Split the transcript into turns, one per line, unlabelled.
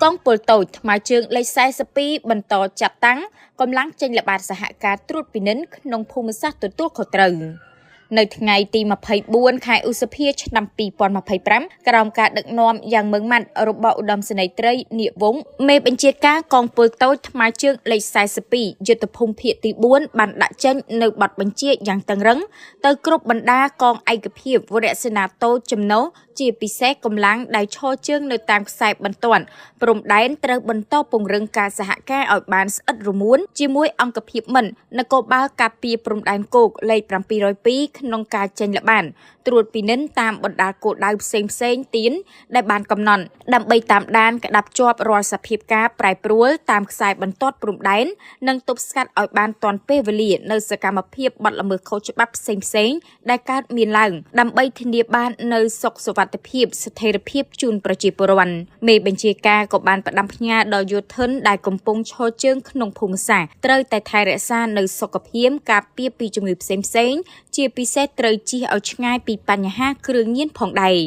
កងពលតូចថ្មើរជើងលេខ42បន្តចាត់តាំងកម្លាំងចេញល្បាតសហការត្រួតពិនិត្យក្នុងភូមិសាស្ត្រទទួលខុសត្រូវនៅថ្ងៃទី24ខែឧសភាឆ្នាំ2025ក្រោមការដឹកនាំយ៉ាងម៉ឺងម៉ាត់របស់ឧត្តមសេនីយ៍ត្រីនាគវង្សមេបញ្ជាការកងពលតូចថ្មើរជើងលេខ42យុទ្ធភូមិភាគទី4បានដាក់ចេញនៅប័ណ្ណបញ្ជាយ៉ាងតឹងរឹងទៅគ្រប់បណ្ដាកងឯកភាពវរសេនាតូចចំណុះជាពិសេសកម្លាំងដែលឈរជើងនៅតាមខ្សែបន្ទាត់ព្រំដែនត្រូវបន្តពង្រឹងការសហការឲ្យបានស្អិតរមួនជាមួយអង្គភាពមិននគរបាលការពារព្រំដែនគោកលេខ702ក្នុងការចេញល្បាតត្រួតពិនិត្យតាមបណ្ដាគោលដៅផ្សេងទៀនដែលបានកំណត់ដើម្បីតាមដានក្តាប់ជាប់រាល់សភាពការប្រែប្រួលតាមខ្សែបន្ទាត់ព្រំដែននិងទប់ស្កាត់ឲ្យបានទាន់ពេលវេលានៅសកម្មភាពបទល្មើសខុសច្បាប់ផ្សេងដែលកើតមានឡើងដើម្បីធានាបាននៅសុខសុវត្ថិភាពស្ថិរភាពជូនប្រជាពលរដ្ឋមេបញ្ជាការក៏បានផ្ដាំផ្ញើដល់យោធិនដែលកំពុងឈរជើងក្នុងភូមិសាស្ត្រត្រូវតែថែរក្សានៅសុខភាពការពារពីជំងឺផ្សេងជាពិសេសត្រូវជៀសឲ្យឆ្ងាយពីបញ្ហាគ្រឿងញៀនផងដែរ